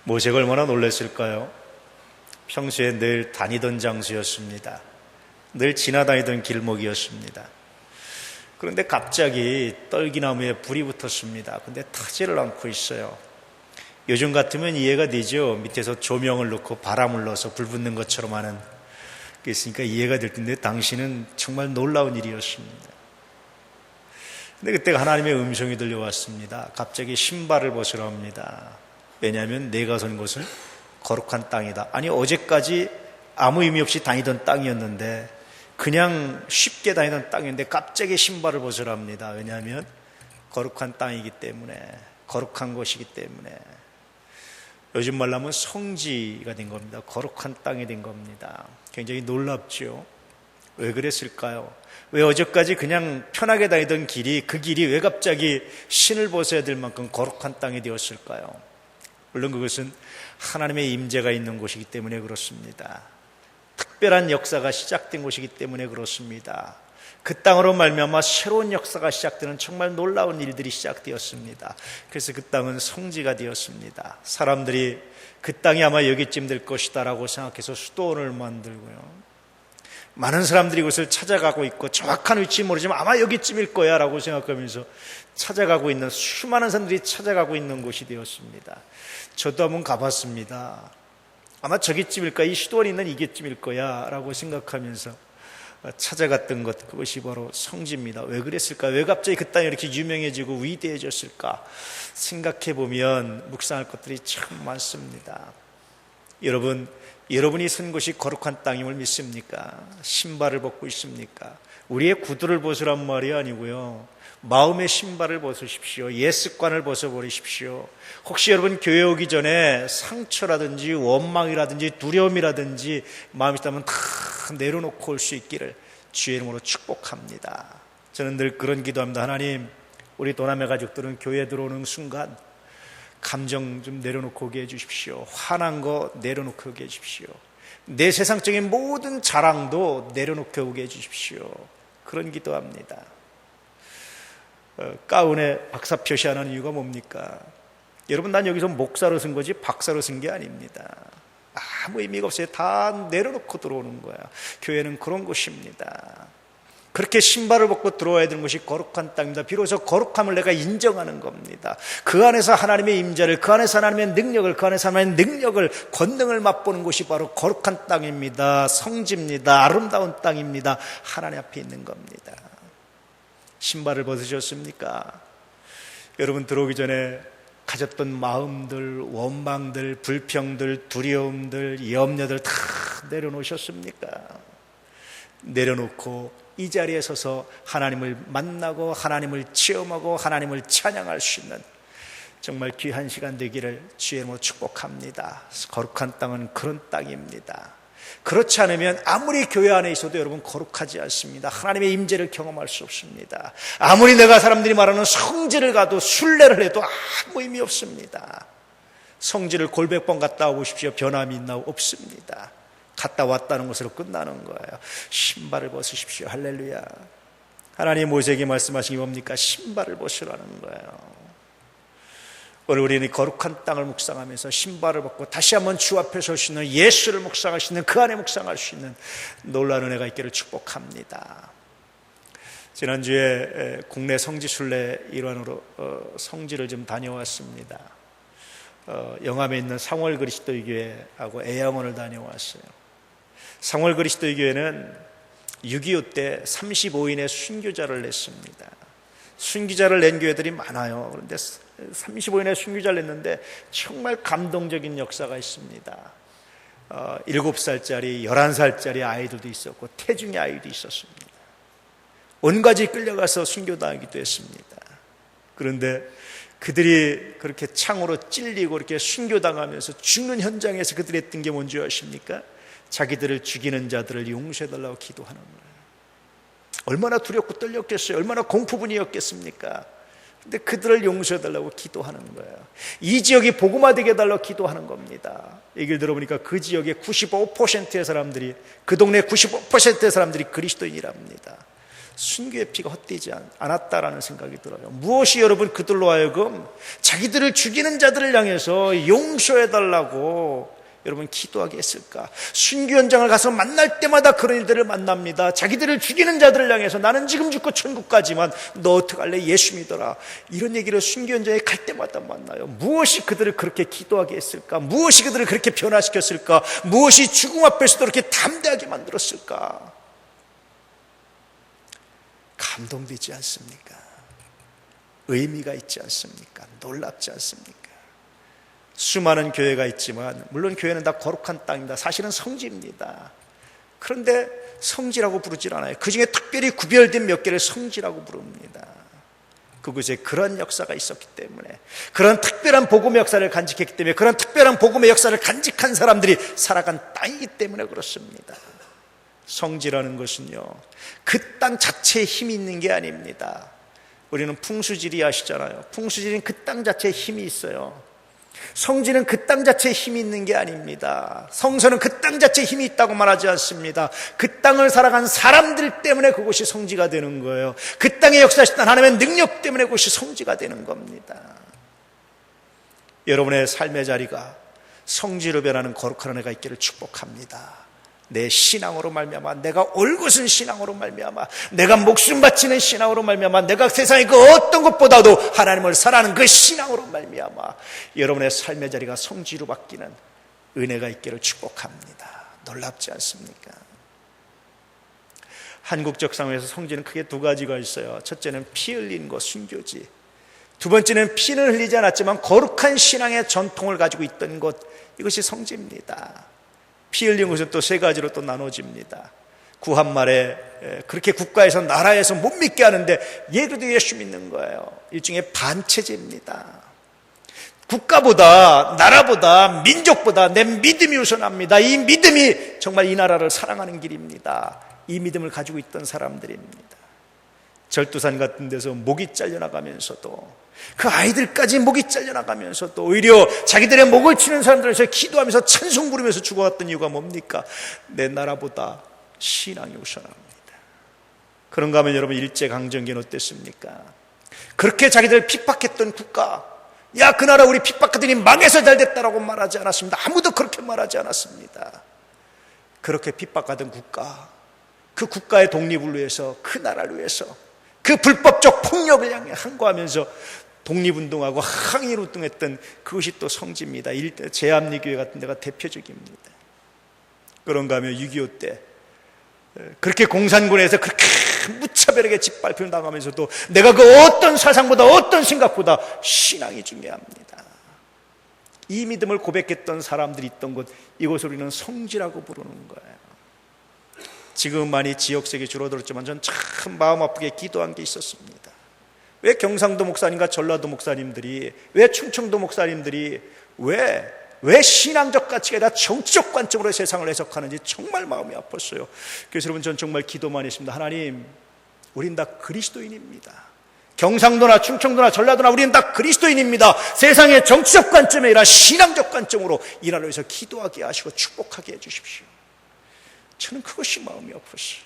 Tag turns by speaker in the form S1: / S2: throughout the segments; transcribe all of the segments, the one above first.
S1: 모세가 얼마나 놀랐을까요? 평소에 늘 다니던 장소였습니다. 늘 지나다니던 길목이었습니다. 그런데 갑자기 떨기나무에 불이 붙었습니다. 근데 타지를 않고 있어요. 요즘 같으면 이해가 되죠. 밑에서 조명을 넣고 바람을 넣어서 불 붙는 것처럼 하는. 그랬으니까 이해가 될 텐데 당시는 정말 놀라운 일이었습니다. 근데 그때 하나님의 음성이 들려왔습니다. 갑자기 신발을 벗으라 합니다. 왜냐하면 내가 선 곳은 거룩한 땅이다. 아니, 어제까지 아무 의미 없이 다니던 땅이었는데, 그냥 쉽게 다니던 땅인데 갑자기 신발을 벗으라 합니다. 왜냐하면 거룩한 땅이기 때문에, 거룩한 곳이기 때문에. 요즘 말로 하면 성지가 된 겁니다. 거룩한 땅이 된 겁니다. 굉장히 놀랍죠. 왜 그랬을까요? 왜 어제까지 그냥 편하게 다니던 길이, 그 길이 왜 갑자기 신을 벗어야 될 만큼 거룩한 땅이 되었을까요? 물론 그것은 하나님의 임재가 있는 곳이기 때문에 그렇습니다. 특별한 역사가 시작된 곳이기 때문에 그렇습니다. 그 땅으로 말미암아 새로운 역사가 시작되는 정말 놀라운 일들이 시작되었습니다. 그래서 그 땅은 성지가 되었습니다. 사람들이 그 땅이 아마 여기쯤 될 것이다 라고 생각해서 수도원을 만들고요, 많은 사람들이 그것을 찾아가고 있고, 정확한 위치 모르지만 아마 여기쯤일 거야 라고 생각하면서 찾아가고 있는, 수많은 사람들이 찾아가고 있는 곳이 되었습니다. 저도 한번 가봤습니다. 아마 저기쯤일 거야, 이 수도원이 있는 이게쯤일 거야 라고 생각하면서 찾아갔던 것, 그것이 바로 성지입니다. 왜 그랬을까? 왜 갑자기 그 땅이 이렇게 유명해지고 위대해졌을까? 생각해보면 묵상할 것들이 참 많습니다. 여러분이 선 곳이 거룩한 땅임을 믿습니까? 신발을 벗고 있습니까? 우리의 구두를 벗으란 말이 아니고요, 마음의 신발을 벗으십시오. 옛 습관을 벗어버리십시오. 혹시 여러분 교회 오기 전에 상처라든지 원망이라든지 두려움이라든지 마음이 있다면 다 내려놓고 올 수 있기를 주의 이름으로 축복합니다. 저는 늘 그런 기도합니다. 하나님, 우리 도남의 가족들은 교회에 들어오는 순간 감정 좀 내려놓고 오게 해주십시오. 화난 거 내려놓고 오게 해주십시오. 내 세상적인 모든 자랑도 내려놓고 오게 해주십시오. 그런 기도합니다. 가운에 박사 표시하는 이유가 뭡니까? 여러분, 난 여기서 목사로 쓴 거지 박사로 쓴 게 아닙니다. 아무 의미가 없어요. 다 내려놓고 들어오는 거야. 교회는 그런 곳입니다. 그렇게 신발을 벗고 들어와야 되는 것이 거룩한 땅입니다. 비로소 거룩함을 내가 인정하는 겁니다. 그 안에서 하나님의 임재를, 그 안에서 하나님의 능력을, 그 안에서 하나님의 능력을, 권능을 맛보는 곳이 바로 거룩한 땅입니다. 성지입니다. 아름다운 땅입니다. 하나님 앞에 있는 겁니다. 신발을 벗으셨습니까? 여러분, 들어오기 전에 가졌던 마음들, 원망들, 불평들, 두려움들, 염려들 다 내려놓으셨습니까? 내려놓고 이 자리에 서서 하나님을 만나고 하나님을 체험하고 하나님을 찬양할 수 있는 정말 귀한 시간 되기를 주의 이름으로 축복합니다. 거룩한 땅은 그런 땅입니다. 그렇지 않으면 아무리 교회 안에 있어도 여러분 거룩하지 않습니다. 하나님의 임재를 경험할 수 없습니다. 아무리 내가 사람들이 말하는 성지를 가도 순례를 해도 아무 의미 없습니다. 성지를 골백 번 갔다 오십시오. 변함이 있나? 없습니다. 갔다 왔다는 것으로 끝나는 거예요. 신발을 벗으십시오. 할렐루야. 하나님 모세에게 말씀하신 게 뭡니까? 신발을 벗으라는 거예요. 오늘 우리는 거룩한 땅을 묵상하면서 신발을 벗고 다시 한번 주 앞에 설 수 있는, 예수를 묵상할 수 있는, 그 안에 묵상할 수 있는 놀라운 은혜가 있기를 축복합니다. 지난주에 국내 성지순례 일환으로 성지를 좀 다녀왔습니다. 영암에 있는 상월 그리스도의 교회하고 애양원을 다녀왔어요. 상월 그리스도의 교회는 6.25 때 35인의 순교자를 냈습니다. 순교자를 낸 교회들이 많아요. 그런데 35인의 순교자를 냈는데 정말 감동적인 역사가 있습니다. 7살짜리, 11살짜리 아이들도 있었고 태중의 아이도 있었습니다. 온가지 끌려가서 순교당하기도 했습니다. 그런데 그들이 그렇게 창으로 찔리고 이렇게 순교당하면서 죽는 현장에서 그들이 했던 게 뭔지 아십니까? 자기들을 죽이는 자들을 용서해달라고 기도하는 거예요. 얼마나 두렵고 떨렸겠어요. 얼마나 공포분이었겠습니까? 근데 그들을 용서해달라고 기도하는 거예요. 이 지역이 복음화되게 해달라고 기도하는 겁니다. 얘기를 들어보니까 그 지역의 95%의 사람들이, 그 동네 95%의 사람들이 그리스도인이랍니다. 순교의 피가 헛되지 않았다라는 생각이 들어요. 무엇이 여러분 그들로 하여금 자기들을 죽이는 자들을 향해서 용서해달라고 여러분 기도하게 했을까? 순교 현장을 가서 만날 때마다 그런 일들을 만납니다. 자기들을 죽이는 자들을 향해서 나는 지금 죽고 천국 가지만 너 어떡할래? 예수 믿어라. 이런 얘기를 순교 현장에 갈 때마다 만나요. 무엇이 그들을 그렇게 기도하게 했을까? 무엇이 그들을 그렇게 변화시켰을까? 무엇이 죽음 앞에서도 그렇게 담대하게 만들었을까? 감동되지 않습니까? 의미가 있지 않습니까? 놀랍지 않습니까? 수많은 교회가 있지만 물론 교회는 다 거룩한 땅입니다. 사실은 성지입니다. 그런데 성지라고 부르질 않아요. 그중에 특별히 구별된 몇 개를 성지라고 부릅니다. 그곳에 그런 역사가 있었기 때문에, 그런 특별한 복음의 역사를 간직했기 때문에, 그런 특별한 복음의 역사를 간직한 사람들이 살아간 땅이기 때문에 그렇습니다. 성지라는 것은요, 그 땅 자체에 힘이 있는 게 아닙니다. 우리는 풍수지리 아시잖아요. 풍수지리는 그 땅 자체에 힘이 있어요. 성지는 그 땅 자체에 힘이 있는 게 아닙니다. 성서는 그 땅 자체에 힘이 있다고 말하지 않습니다. 그 땅을 살아간 사람들 때문에 그곳이 성지가 되는 거예요. 그 땅에 역사하셨던 하나님의 능력 때문에 그곳이 성지가 되는 겁니다. 여러분의 삶의 자리가 성지로 변하는 거룩한 은혜가 있기를 축복합니다. 내 신앙으로 말미암아, 내가 올곧은 신앙으로 말미암아, 내가 목숨 바치는 신앙으로 말미암아, 내가 세상의 그 어떤 것보다도 하나님을 사랑하는 그 신앙으로 말미암아 여러분의 삶의 자리가 성지로 바뀌는 은혜가 있기를 축복합니다. 놀랍지 않습니까? 한국적 상황에서 성지는 크게 두 가지가 있어요. 첫째는 피 흘린 것, 순교지. 두 번째는 피는 흘리지 않았지만 거룩한 신앙의 전통을 가지고 있던 것, 이것이 성지입니다. 피 흘린 것은 또 세 가지로 또 나눠집니다. 구한말에 그렇게 국가에서 나라에서 못 믿게 하는데 얘도 예수 믿는 거예요. 일종의 반체제입니다. 국가보다, 나라보다, 민족보다 내 믿음이 우선합니다. 이 믿음이 정말 이 나라를 사랑하는 길입니다. 이 믿음을 가지고 있던 사람들입니다. 절두산 같은 데서 목이 잘려나가면서도, 그 아이들까지 목이 잘려나가면서도 오히려 자기들의 목을 치는 사람들에서 기도하면서 찬송 부르면서 죽어갔던 이유가 뭡니까? 내 나라보다 신앙이 우선합니다. 그런가 하면 여러분, 일제강점기는 어땠습니까? 그렇게 자기들 핍박했던 국가, 야, 그 나라 우리 핍박하더니 망해서 잘 됐다라고 말하지 않았습니다. 아무도 그렇게 말하지 않았습니다. 그렇게 핍박하던 국가, 그 국가의 독립을 위해서, 그 나라를 위해서, 그 불법적 폭력을 향해 항거하면서 독립운동하고 항일운동했던 그것이 또 성지입니다. 제암리교회 같은 데가 대표적입니다. 그런가 하면 6.25 때 그렇게 공산군에서 그렇게 무차별하게 짓밟혀 나가면서도 내가 그 어떤 사상보다, 어떤 생각보다 신앙이 중요합니다. 이 믿음을 고백했던 사람들이 있던 곳, 이곳을 우리는 성지라고 부르는 거예요. 지금 많이 지역색이 줄어들었지만 전 참 마음 아프게 기도한 게 있었습니다. 왜 경상도 목사님과 전라도 목사님들이, 왜 충청도 목사님들이 왜 신앙적 가치가 아니라 정치적 관점으로 세상을 해석하는지 정말 마음이 아팠어요. 그래서 여러분, 전 정말 기도만 했습니다. 하나님, 우린 다 그리스도인입니다. 경상도나 충청도나 전라도나 우리는 다 그리스도인입니다. 세상의 정치적 관점이 아니라 신앙적 관점으로 이 나라를 위해서 기도하게 하시고 축복하게 해주십시오. 저는 그것이 마음이 아팠어요.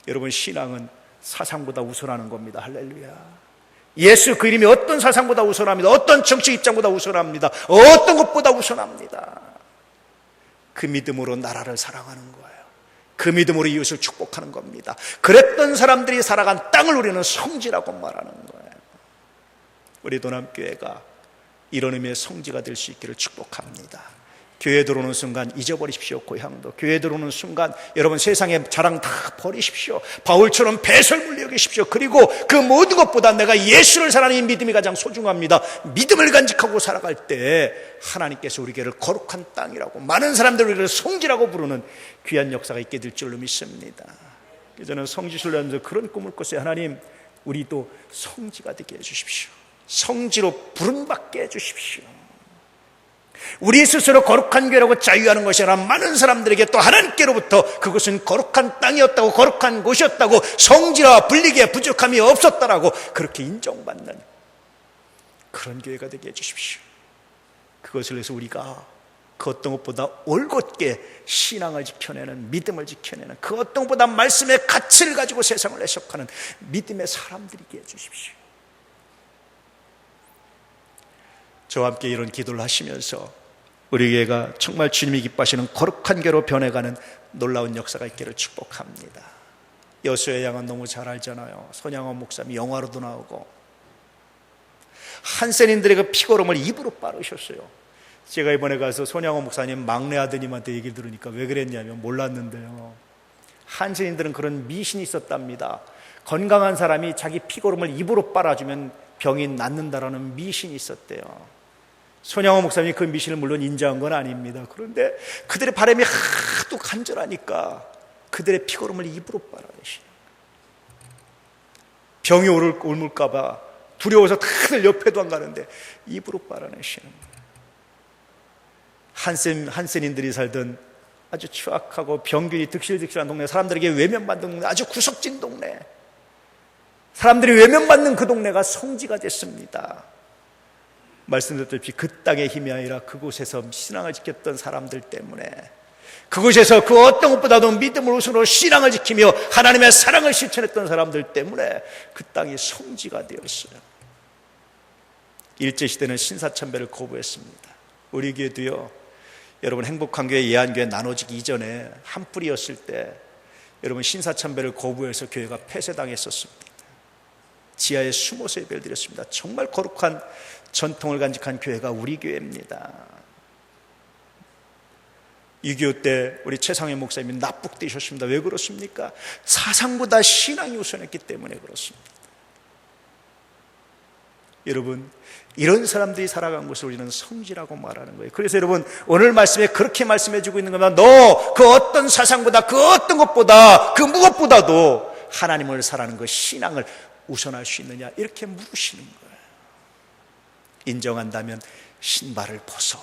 S1: 여러분, 신앙은 사상보다 우선하는 겁니다. 할렐루야. 예수 그 이름이 어떤 사상보다 우선합니다. 어떤 정치 입장보다 우선합니다. 어떤 것보다 우선합니다. 그 믿음으로 나라를 사랑하는 거예요. 그 믿음으로 이웃을 축복하는 겁니다. 그랬던 사람들이 살아간 땅을 우리는 성지라고 말하는 거예요. 우리 도남교회가 이런 의미의 성지가 될 수 있기를 축복합니다. 교회 들어오는 순간 잊어버리십시오. 고향도. 교회 들어오는 순간 여러분, 세상의 자랑 다 버리십시오. 바울처럼 배설물로 여기십시오. 그리고 그 모든 것보다 내가 예수를 사랑하는 이 믿음이 가장 소중합니다. 믿음을 간직하고 살아갈 때 하나님께서 우리에게를 거룩한 땅이라고, 많은 사람들이 우리를 성지라고 부르는 귀한 역사가 있게 될 줄로 믿습니다. 저는 성지순례하면서 그런 꿈을 꿨어요. 하나님, 우리도 성지가 되게 해주십시오. 성지로 부름받게 해주십시오. 우리 스스로 거룩한 교회라고 자유하는 것이 아니라 많은 사람들에게 또 하나님께로부터 그것은 거룩한 땅이었다고, 거룩한 곳이었다고, 성지라 불리기에 부족함이 없었다라고 그렇게 인정받는 그런 교회가 되게 해주십시오. 그것을 위해서 우리가 그 어떤 것보다 올곧게 신앙을 지켜내는, 믿음을 지켜내는, 그 어떤 것보다 말씀의 가치를 가지고 세상을 해석하는 믿음의 사람들이게 해주십시오. 저와 함께 이런 기도를 하시면서 우리 교회가 정말 주님이 기뻐하시는 거룩한 교회로 변해가는 놀라운 역사가 있기를 축복합니다. 여수의 양은 너무 잘 알잖아요. 손양원 목사님 영화로도 나오고, 한센인들의 그 피고름을 입으로 빠르셨어요. 제가 이번에 가서 손양원 목사님 막내 아드님한테 얘기를 들으니까 왜 그랬냐면, 몰랐는데요, 한센인들은 그런 미신이 있었답니다. 건강한 사람이 자기 피고름을 입으로 빨아주면 병이 낫는다라는 미신이 있었대요. 손양원 목사님이 그 미신을 물론 인정한 건 아닙니다. 그런데 그들의 바람이 하도 간절하니까 그들의 피고름을 입으로 빨아내시는, 병이 옮을까 봐 두려워서 다들 옆에도 안 가는데 입으로 빨아내시는 거예요. 한센인들이 살던 아주 추악하고 병균이 득실득실한 동네, 사람들에게 외면받는 동네, 아주 구석진 동네, 사람들이 외면받는 그 동네가 성지가 됐습니다. 말씀드렸듯이 그 땅의 힘이 아니라 그곳에서 신앙을 지켰던 사람들 때문에, 그곳에서 그 어떤 것보다도 믿음을 우선으로 신앙을 지키며 하나님의 사랑을 실천했던 사람들 때문에 그 땅이 성지가 되었어요. 일제시대는 신사참배를 거부했습니다. 우리 교회도요, 여러분 행복한 교회, 예한교회 나눠지기 이전에 한 뿌리였을 때 여러분 신사참배를 거부해서 교회가 폐쇄당했었습니다. 지하에 숨어서 예배를 드렸습니다. 정말 거룩한 전통을 간직한 교회가 우리 교회입니다. 6.25 때 우리 최상현 목사님이 납북되셨습니다. 왜 그렇습니까? 사상보다 신앙이 우선했기 때문에 그렇습니다. 여러분, 이런 사람들이 살아간 것을 우리는 성지라고 말하는 거예요. 그래서 여러분, 오늘 말씀에 그렇게 말씀해 주고 있는 겁니다. 너 그 어떤 사상보다, 그 어떤 것보다, 그 무엇보다도 하나님을 사랑하는 그 신앙을 우선할 수 있느냐, 이렇게 물으시는 거예요. 인정한다면 신발을 벗어,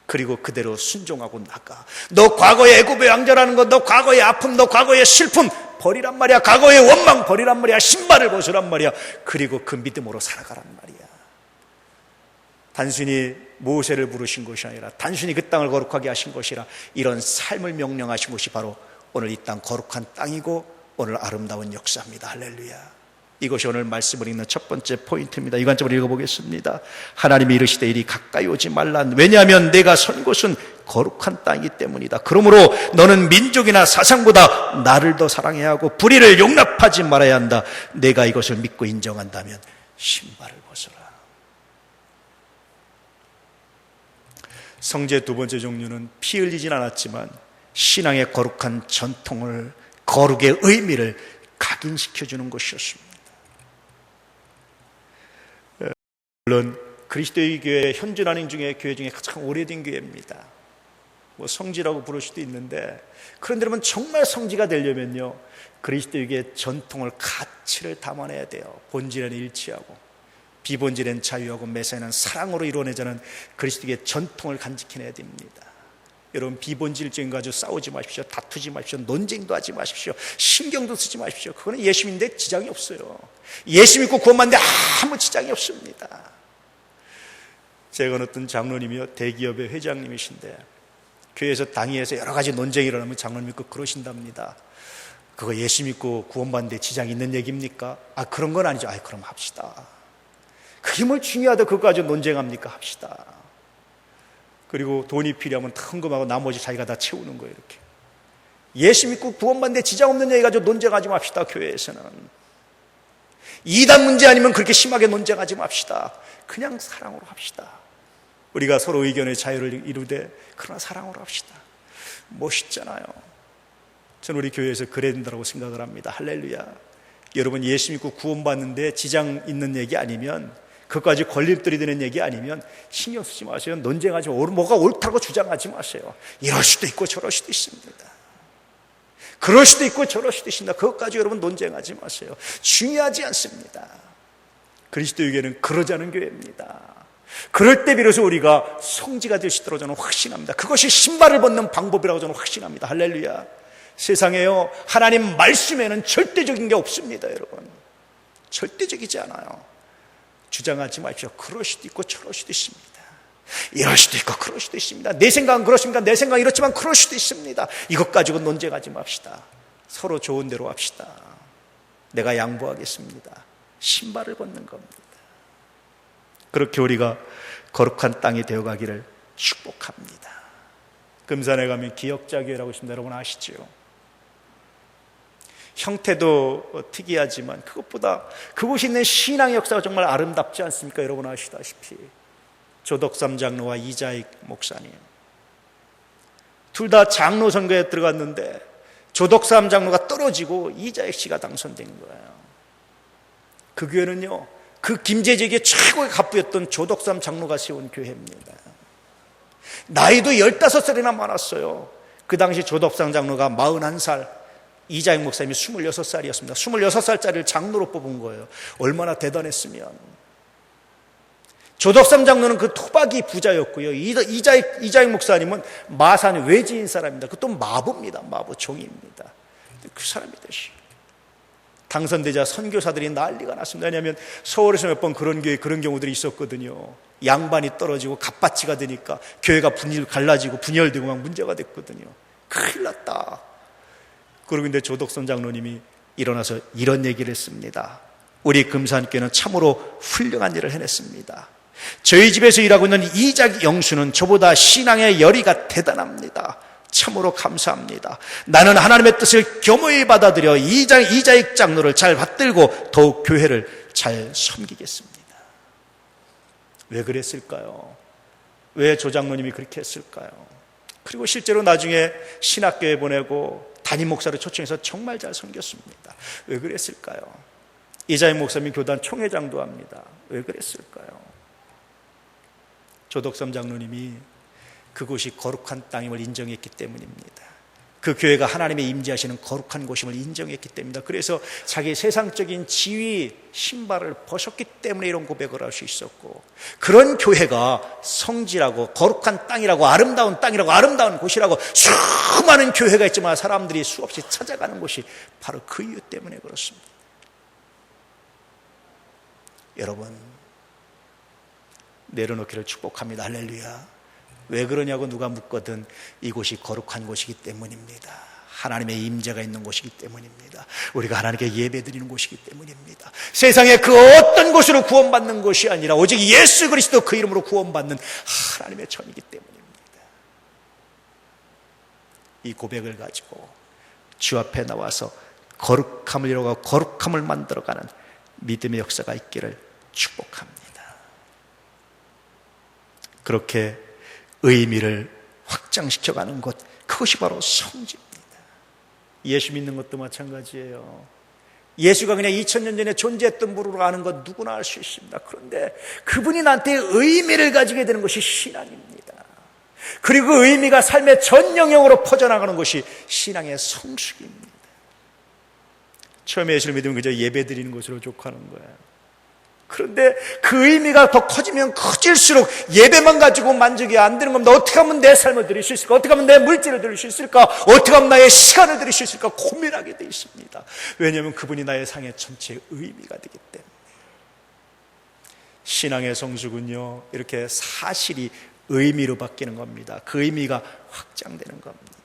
S1: 그리고 그대로 순종하고 나가. 너 과거의 애굽의 왕자라는 것, 너 과거의 아픔, 너 과거의 슬픔 버리란 말이야. 과거의 원망 버리란 말이야. 신발을 벗으란 말이야. 그리고 그 믿음으로 살아가란 말이야. 단순히 모세를 부르신 것이 아니라, 단순히 그 땅을 거룩하게 하신 것이라, 이런 삶을 명령하신 것이 바로 오늘 이 땅 거룩한 땅이고 오늘 아름다운 역사입니다. 할렐루야. 이것이 오늘 말씀을 읽는 첫 번째 포인트입니다. 이 관점으로 읽어보겠습니다. 하나님이 이르시되 이리 가까이 오지 말라. 왜냐하면 내가 선 곳은 거룩한 땅이기 때문이다. 그러므로 너는 민족이나 사상보다 나를 더 사랑해야 하고 불의를 용납하지 말아야 한다. 내가 이것을 믿고 인정한다면 신발을 벗어라. 성제의 두 번째 종류는 피 흘리진 않았지만 신앙의 거룩한 전통을, 거룩의 의미를 각인시켜주는 것이었습니다. 물론 그리스도의 교회, 현존하는 교회 중에 가장 오래된 교회입니다. 뭐 성지라고 부를 수도 있는데, 그런데 여러분, 정말 성지가 되려면요, 그리스도의 교회의 전통을, 가치를 담아내야 돼요. 본질에는 일치하고 비본질엔 자유하고 매사에는 사랑으로 이루어내자는 그리스도의 전통을 간직해내야 됩니다. 여러분, 비본질적인 거 가지고 싸우지 마십시오. 다투지 마십시오. 논쟁도 하지 마십시오. 신경도 쓰지 마십시오. 그거는 예수 믿는데 지장이 없어요. 예수 믿고 구원받는데 아무 지장이 없습니다. 제가 어떤 장로님이요, 대기업의 회장님이신데 교회에서 당회에서 여러 가지 논쟁이 일어나면 장로님 믿고 그러신답니다. 그거 예수 믿고 구원받는데 지장이 있는 얘기입니까? 아, 그런 건 아니죠. 아, 그럼 합시다. 그게 뭘 중요하다 그거 가지고 논쟁합니까? 합시다. 그리고 돈이 필요하면 다 헌금하고 나머지 자기가 다 채우는 거예요. 이렇게 예수 믿고 구원받는데 지장 없는 얘기 가지고 논쟁하지 맙시다. 교회에서는 이단 문제 아니면 그렇게 심하게 논쟁하지 맙시다. 그냥 사랑으로 합시다. 우리가 서로 의견의 자유를 이루되 그러나 사랑으로 합시다. 멋있잖아요. 저는 우리 교회에서 그래야 된다고 생각을 합니다. 할렐루야. 여러분, 예수 믿고 구원받는데 지장 있는 얘기 아니면, 그것까지 걸림돌이 되는 얘기 아니면 신경 쓰지 마세요. 논쟁하지 마세요. 뭐가 옳다고 주장하지 마세요. 이럴 수도 있고 저럴 수도 있습니다. 그럴 수도 있고 저럴 수도 있습니다. 그것까지 여러분 논쟁하지 마세요. 중요하지 않습니다. 그리스도의 교회는 그러자는 교회입니다. 그럴 때 비로소 우리가 성지가 될 수 있도록 저는 확신합니다. 그것이 신발을 벗는 방법이라고 저는 확신합니다. 할렐루야. 세상에요, 하나님 말씀에는 절대적인 게 없습니다. 여러분, 절대적이지 않아요. 주장하지 마십시오. 그럴 수도 있고 저럴 수도 있습니다. 이럴 수도 있고 그럴 수도 있습니다. 내 생각은 그렇습니까? 내 생각은 이렇지만 그럴 수도 있습니다. 이것 가지고 논쟁하지 맙시다. 서로 좋은 대로 합시다. 내가 양보하겠습니다. 신발을 벗는 겁니다. 그렇게 우리가 거룩한 땅이 되어가기를 축복합니다. 금산에 가면 기역자교회라고 있습니다. 여러분 아시죠? 형태도 특이하지만 그것보다 그곳에 있는 신앙의 역사가 정말 아름답지 않습니까? 여러분 아시다시피 조덕삼 장로와 이자익 목사님 둘 다 장로 선거에 들어갔는데 조덕삼 장로가 떨어지고 이자익 씨가 당선된 거예요. 그 교회는요, 그 김재직의 최고의 갑부였던 조덕삼 장로가 세운 교회입니다. 나이도 15살이나 많았어요. 그 당시 조덕삼 장로가 41살, 이자익 목사님이 26살이었습니다. 26살짜리를 장로로 뽑은 거예요. 얼마나 대단했으면. 조덕삼 장로는 그 토박이 부자였고요. 이자익 목사님은 마산 외지인 사람입니다. 그것도 마부입니다. 마부 종입니다. 그 사람이 되시. 당선되자 선교사들이 난리가 났습니다. 왜냐하면 서울에서 몇 번 그런 경우들이 있었거든요. 양반이 떨어지고 갑바치가 되니까 교회가 갈라지고 분열되고 막 문제가 됐거든요. 큰일 났다. 그러고 있는데 조덕선 장로님이 일어나서 이런 얘기를 했습니다. 우리 금산교회는 참으로 훌륭한 일을 해냈습니다. 저희 집에서 일하고 있는 이자익 영수는 저보다 신앙의 열의가 대단합니다. 참으로 감사합니다. 나는 하나님의 뜻을 겸허히 받아들여 이자익 장로를 잘 받들고 더욱 교회를 잘 섬기겠습니다. 왜 그랬을까요? 왜 조 장로님이 그렇게 했을까요? 그리고 실제로 나중에 신학교에 보내고 담임 목사를 초청해서 정말 잘 섬겼습니다. 왜 그랬을까요? 이자익 목사님 교단 총회장도 합니다. 왜 그랬을까요? 조덕삼 장로님이 그곳이 거룩한 땅임을 인정했기 때문입니다. 그 교회가 하나님의 임재하시는 거룩한 곳임을 인정했기 때문입니다. 그래서 자기 세상적인 지위, 신발을 벗었기 때문에 이런 고백을 할 수 있었고, 그런 교회가 성지라고, 거룩한 땅이라고, 아름다운 땅이라고, 아름다운 곳이라고 수많은 교회가 있지만 사람들이 수없이 찾아가는 곳이 바로 그 이유 때문에 그렇습니다. 여러분, 내려놓기를 축복합니다. 할렐루야. 왜 그러냐고 누가 묻거든 이곳이 거룩한 곳이기 때문입니다. 하나님의 임재가 있는 곳이기 때문입니다. 우리가 하나님께 예배드리는 곳이기 때문입니다. 세상에 그 어떤 곳으로 구원받는 것이 아니라 오직 예수 그리스도 그 이름으로 구원받는 하나님의 전이기 때문입니다. 이 고백을 가지고 주 앞에 나와서 거룩함을 이루고 거룩함을 만들어가는 믿음의 역사가 있기를 축복합니다. 그렇게 의미를 확장시켜가는 것, 그것이 바로 성지입니다. 예수 믿는 것도 마찬가지예요. 예수가 그냥 2000년 전에 존재했던 분으로 아는 것 누구나 알 수 있습니다. 그런데 그분이 나한테 의미를 가지게 되는 것이 신앙입니다. 그리고 그 의미가 삶의 전 영역으로 퍼져나가는 것이 신앙의 성숙입니다. 처음에 예수를 믿으면 그저 예배 드리는 것으로 족하는 거예요. 그런데 그 의미가 더 커지면 커질수록 예배만 가지고 만족이 안 되는 겁니다. 어떻게 하면 내 삶을 드릴 수 있을까? 어떻게 하면 내 물질을 드릴 수 있을까? 어떻게 하면 나의 시간을 드릴 수 있을까? 고민하게 되어 있습니다. 왜냐하면 그분이 나의 삶의 전체의 의미가 되기 때문에. 신앙의 성숙은요, 이렇게 사실이 의미로 바뀌는 겁니다. 그 의미가 확장되는 겁니다.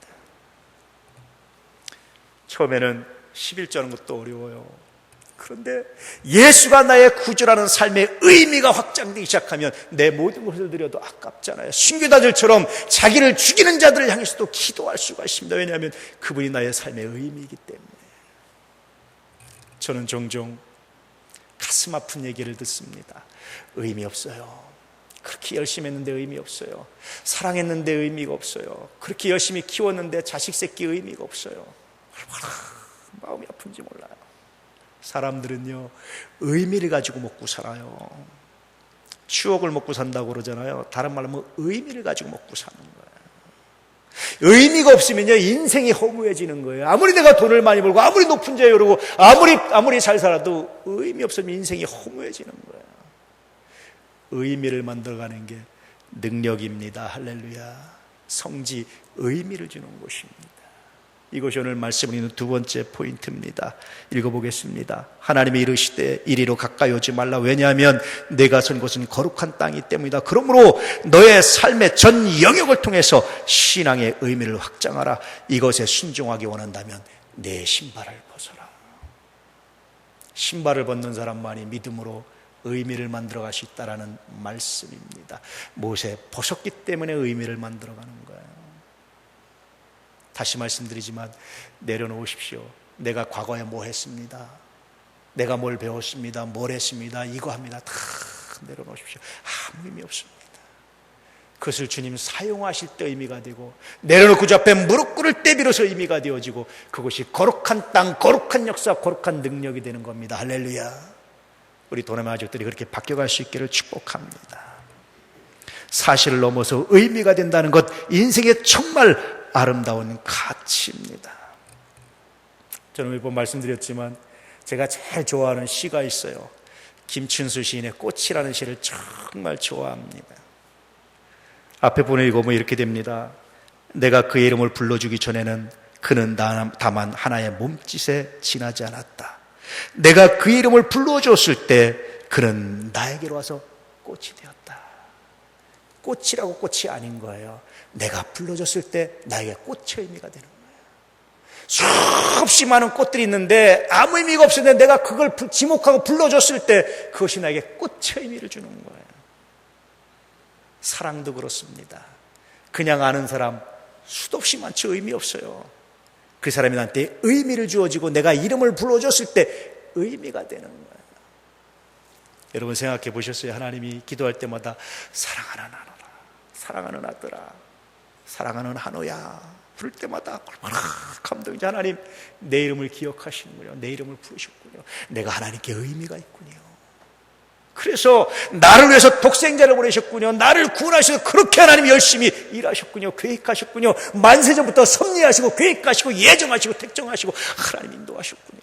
S1: 처음에는 11조 하는 것도 어려워요. 그런데 예수가 나의 구주라는 삶의 의미가 확장되기 시작하면 내 모든 것을 드려도 아깝잖아요. 순교자들처럼 자기를 죽이는 자들을 향해서도 기도할 수가 있습니다. 왜냐하면 그분이 나의 삶의 의미이기 때문에. 저는 종종 가슴 아픈 얘기를 듣습니다. 의미 없어요. 그렇게 열심히 했는데 의미 없어요. 사랑했는데 의미가 없어요. 그렇게 열심히 키웠는데 자식 새끼 의미가 없어요. 얼마나 마음이 아픈지 몰라요. 사람들은요, 의미를 가지고 먹고 살아요. 추억을 먹고 산다고 그러잖아요. 다른 말로 하면 의미를 가지고 먹고 사는 거예요. 의미가 없으면요, 인생이 허무해지는 거예요. 아무리 내가 돈을 많이 벌고 아무리 높은 자에 오르고 아무리 잘 살아도 의미 없으면 인생이 허무해지는 거예요. 의미를 만들어가는 게 능력입니다. 할렐루야. 성지, 의미를 주는 곳입니다. 이것이 오늘 말씀을 있는 두 번째 포인트입니다. 읽어보겠습니다. 하나님이 이르시되 이리로 가까이 오지 말라. 왜냐하면 내가 선 곳은 거룩한 땅이기 때문이다. 그러므로 너의 삶의 전 영역을 통해서 신앙의 의미를 확장하라. 이것에 순종하기 원한다면 내 신발을 벗어라. 신발을 벗는 사람만이 믿음으로 의미를 만들어갈 수 있다는 말씀입니다. 모세 벗었기 때문에 의미를 만들어가는 거예요. 다시 말씀드리지만 내려놓으십시오. 내가 과거에 뭐 했습니다. 내가 뭘 배웠습니다. 뭘 했습니다. 이거 합니다. 다 내려놓으십시오. 아무 의미 없습니다. 그것을 주님 사용하실 때 의미가 되고 내려놓고 그 앞에 무릎 꿇을 때 비로소 의미가 되어지고 그것이 거룩한 땅, 거룩한 역사, 거룩한 능력이 되는 겁니다. 할렐루야. 우리 도남의 가족들이 그렇게 바뀌어갈 수 있기를 축복합니다. 사실을 넘어서 의미가 된다는 것, 인생의 정말 아름다운 가치입니다. 저는 몇 번 말씀드렸지만 제가 제일 좋아하는 시가 있어요. 김춘수 시인의 꽃이라는 시를 정말 좋아합니다. 앞에 부분을 읽어보면 이렇게 됩니다. 내가 그의 이름을 불러주기 전에는 그는 다만 하나의 몸짓에 지나지 않았다. 내가 그의 이름을 불러줬을 때 그는 나에게로 와서 꽃이 되었다. 꽃이라고 꽃이 아닌 거예요. 내가 불러줬을 때 나에게 꽃의 의미가 되는 거예요. 수없이 많은 꽃들이 있는데 아무 의미가 없었는데 내가 그걸 지목하고 불러줬을 때 그것이 나에게 꽃의 의미를 주는 거예요. 사랑도 그렇습니다. 그냥 아는 사람 수도 없이 많죠. 의미 없어요. 그 사람이 나한테 의미를 주어지고 내가 이름을 불러줬을 때 의미가 되는 거예요. 여러분 생각해 보셨어요? 하나님이 기도할 때마다 사랑하는 하노라, 사랑하는 아들아, 사랑하는 한호야 부를 때마다 얼마나 감동이지. 하나님 내 이름을 기억하시는군요. 내 이름을 부르셨군요. 내가 하나님께 의미가 있군요. 그래서 나를 위해서 독생자를 보내셨군요. 나를 구원하셔서 그렇게 하나님이 열심히 일하셨군요. 계획하셨군요. 만세전부터 섭리하시고 계획하시고 예정하시고 택정하시고 하나님 인도하셨군요.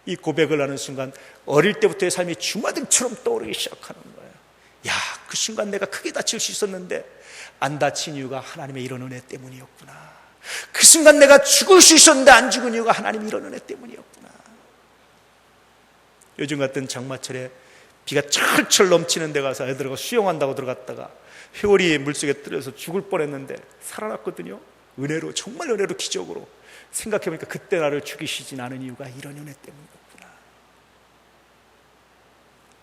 S1: 이 고백을 하는 순간 어릴 때부터의 삶이 주마등처럼 떠오르기 시작하는 거예요. 야, 그 순간 내가 크게 다칠 수 있었는데 안 다친 이유가 하나님의 이런 은혜 때문이었구나. 그 순간 내가 죽을 수 있었는데 안 죽은 이유가 하나님의 이런 은혜 때문이었구나. 요즘 같은 장마철에 비가 철철 넘치는 데 가서 애들하고 수영한다고 들어갔다가 회오리 물속에 떨어져서 죽을 뻔했는데 살아났거든요. 은혜로, 정말 은혜로, 기적으로. 생각해보니까 그때 나를 죽이시진 않은 이유가 이런 은혜 때문이었구나.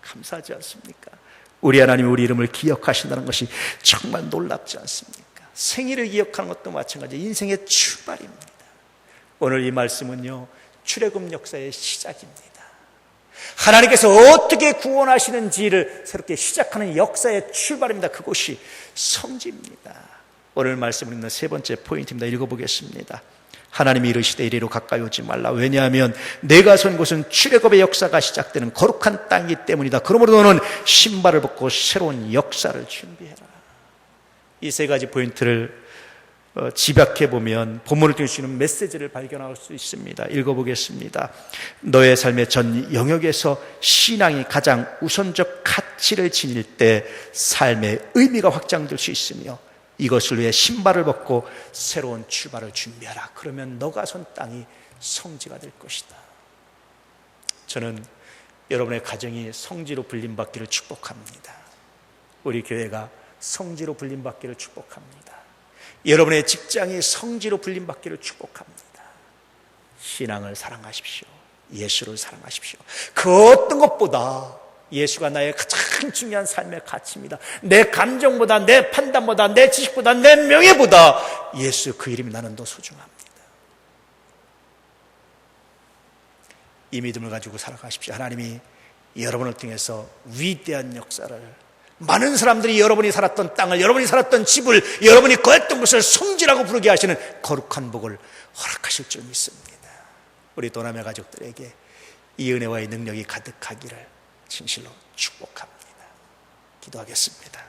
S1: 감사하지 않습니까? 우리 하나님이 우리 이름을 기억하신다는 것이 정말 놀랍지 않습니까? 생일을 기억하는 것도 마찬가지, 인생의 출발입니다. 오늘 이 말씀은요, 출애굽 역사의 시작입니다. 하나님께서 어떻게 구원하시는지를 새롭게 시작하는 역사의 출발입니다. 그것이 성지입니다. 오늘 말씀을 읽는 세 번째 포인트입니다. 읽어보겠습니다. 하나님이 이르시되 이리로 가까이 오지 말라. 왜냐하면 내가 선 곳은 출애굽의 역사가 시작되는 거룩한 땅이기 때문이다. 그러므로 너는 신발을 벗고 새로운 역사를 준비해라. 이 세 가지 포인트를 집약해보면 본문을 통해 주시는 메시지를 발견할 수 있습니다. 읽어보겠습니다. 너의 삶의 전 영역에서 신앙이 가장 우선적 가치를 지닐 때 삶의 의미가 확장될 수 있으며 이것을 위해 신발을 벗고 새로운 출발을 준비하라. 그러면 너가 선 땅이 성지가 될 것이다. 저는 여러분의 가정이 성지로 불림받기를 축복합니다. 우리 교회가 성지로 불림받기를 축복합니다. 여러분의 직장이 성지로 불림받기를 축복합니다. 신앙을 사랑하십시오. 예수를 사랑하십시오. 그 어떤 것보다 예수가 나의 가장 중요한 삶의 가치입니다. 내 감정보다, 내 판단보다, 내 지식보다, 내 명예보다 예수 그 이름이 나는 더 소중합니다. 이 믿음을 가지고 살아가십시오. 하나님이 여러분을 통해서 위대한 역사를, 많은 사람들이 여러분이 살았던 땅을, 여러분이 살았던 집을, 여러분이 거했던 곳을 성지라고 부르게 하시는 거룩한 복을 허락하실 줄 믿습니다. 우리 도남의 가족들에게 이 은혜와의 능력이 가득하기를 진실로 축복합니다. 기도하겠습니다.